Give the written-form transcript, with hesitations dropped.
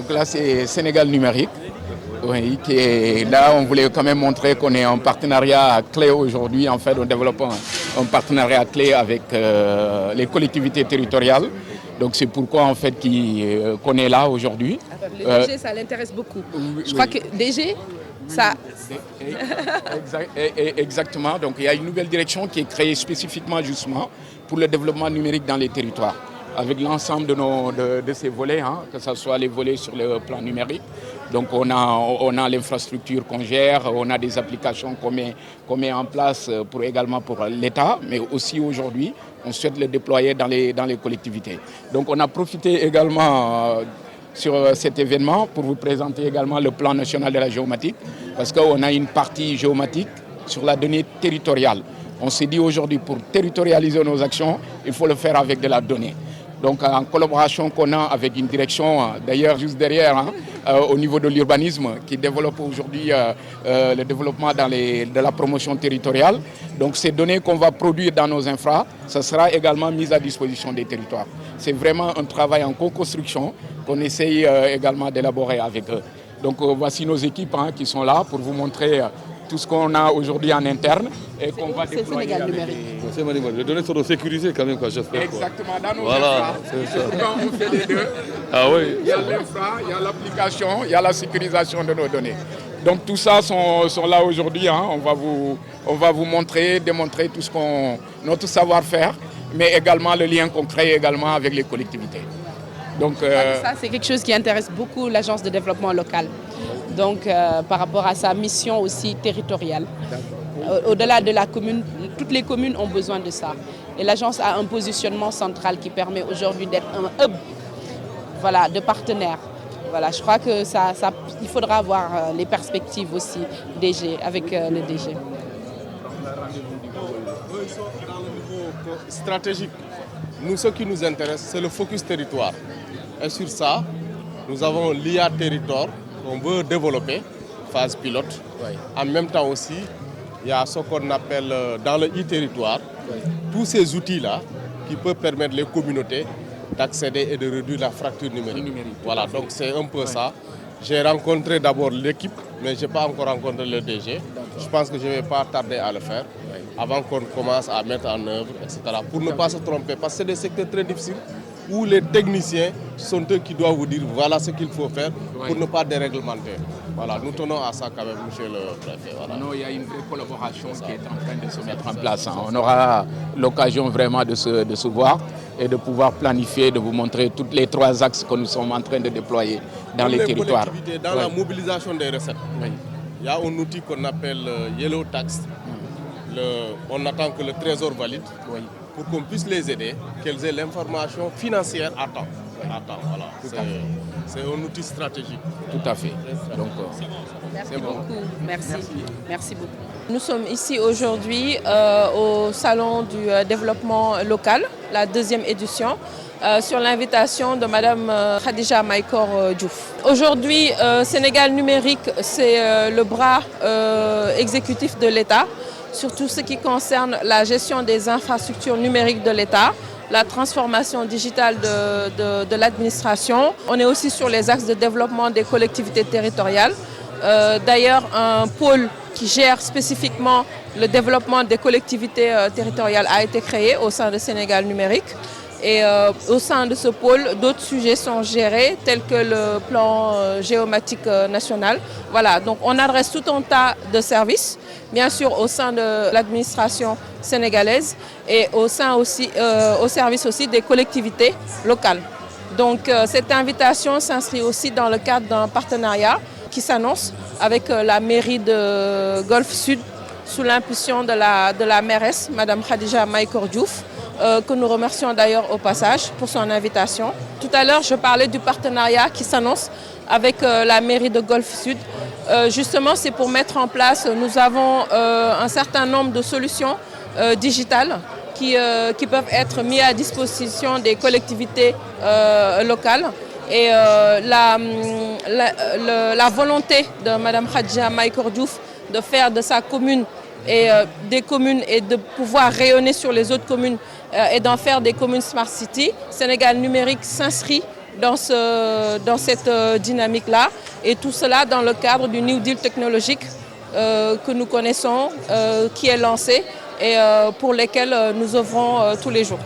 Donc là, c'est Sénégal numérique. Oui, qui est là, on voulait quand même montrer qu'on est en partenariat clé aujourd'hui. En fait, on développe un partenariat clé avec les collectivités territoriales. Donc c'est pourquoi en fait qu'on est là aujourd'hui. Le DG, ça l'intéresse beaucoup. Je crois que DG, ça... Exactement. Donc il y a une nouvelle direction qui est créée spécifiquement justement pour le développement numérique dans les territoires, avec l'ensemble de ces volets, que ce soit les volets sur le plan numérique. Donc on a l'infrastructure qu'on gère, on a des applications qu'on met en place également pour l'État, mais aussi aujourd'hui, on souhaite le déployer dans les collectivités. Donc on a profité également sur cet événement pour vous présenter également le plan national de la géomatique, parce qu'on a une partie géomatique sur la donnée territoriale. On s'est dit aujourd'hui, pour territorialiser nos actions, il faut le faire avec de la donnée. Donc en collaboration qu'on a avec une direction, d'ailleurs juste derrière, au niveau de l'urbanisme, qui développe aujourd'hui le développement de la promotion territoriale. Donc ces données qu'on va produire dans nos infras, ça sera également mis à disposition des territoires. C'est vraiment un travail en co-construction qu'on essaye également d'élaborer avec eux. Donc voici nos équipes qui sont là pour vous montrer tout ce qu'on a aujourd'hui en interne et qu'on va déployer avec les données sont sécurisées quand même, j'espère. Exactement, dans nos voilà, infra, on fait les deux. Ah oui. Il y a l'infra, il y a l'application, il y a la sécurisation de nos données. Donc tout ça sont là aujourd'hui. On va vous montrer, démontrer tout notre savoir-faire, mais également le lien qu'on crée également avec les collectivités. Donc, ça, c'est quelque chose qui intéresse beaucoup l'Agence de développement local. Donc, par rapport à sa mission aussi territoriale. Au-delà de la commune, toutes les communes ont besoin de ça. Et l'agence a un positionnement central qui permet aujourd'hui d'être un hub, voilà, de partenaires. Voilà, je crois que il faudra avoir les perspectives aussi avec le DG. Stratégique. Nous, ce qui nous intéresse, c'est le focus territoire. Et sur ça, nous avons l'IA Territoire qu'on veut développer, phase pilote. Oui. En même temps aussi, il y a ce qu'on appelle dans le e-territoire, tous ces outils-là qui peuvent permettre les communautés d'accéder et de réduire la fracture numérique. Voilà, donc c'est un peu ça. J'ai rencontré d'abord l'équipe, mais je n'ai pas encore rencontré le DG. Je pense que je ne vais pas tarder à le faire avant qu'on commence à mettre en œuvre, etc. Pour ne pas se tromper, parce que c'est des secteurs très difficiles où les techniciens sont eux qui doivent vous dire voilà ce qu'il faut faire pour ne pas déréglementer. Voilà, nous tenons à ça quand même, monsieur le préfet. Voilà. Non, il y a une vraie collaboration qui est en train de se mettre en place. On aura l'occasion vraiment de se voir et de pouvoir planifier, de vous montrer tous les 3 axes que nous sommes en train de déployer dans les territoires. Dans la mobilisation des recettes, il y a un outil qu'on appelle Yellow Tax. On attend que le Trésor valide pour qu'on puisse les aider, qu'elles aient l'information financière à temps. Voilà. C'est un outil stratégique. Tout à fait. Donc, merci beaucoup. Merci beaucoup. Nous sommes ici aujourd'hui au Salon du développement local, la 2e édition, sur l'invitation de Madame Khadija Maïkor Diouf. Aujourd'hui, Sénégal numérique, c'est le bras exécutif de l'État, sur tout ce qui concerne la gestion des infrastructures numériques de l'État, la transformation digitale de l'administration. On est aussi sur les axes de développement des collectivités territoriales. D'ailleurs, un pôle qui gère spécifiquement le développement des collectivités territoriales a été créé au sein de Sénégal numérique. Et au sein de ce pôle, d'autres sujets sont gérés, tels que le plan géomatique national. Voilà, donc on adresse tout un tas de services, bien sûr au sein de l'administration sénégalaise et au service aussi des collectivités locales. Donc cette invitation s'inscrit aussi dans le cadre d'un partenariat qui s'annonce avec la mairie de Golfe Sud, sous l'impulsion de la mairesse, Madame Khadija Maïkor Diouf, que nous remercions d'ailleurs au passage pour son invitation. Tout à l'heure, je parlais du partenariat qui s'annonce avec la mairie de Golfe Sud. Justement, c'est pour mettre en place, nous avons un certain nombre de solutions digitales qui peuvent être mises à disposition des collectivités locales. Et la volonté de Mme Khadija Maïkor Diouf de faire de sa commune et des communes et de pouvoir rayonner sur les autres communes et d'en faire des communes Smart City, Sénégal numérique s'inscrit dans cette dynamique-là. Et tout cela dans le cadre du New Deal technologique que nous connaissons, qui est lancé et pour lesquels nous œuvrons tous les jours.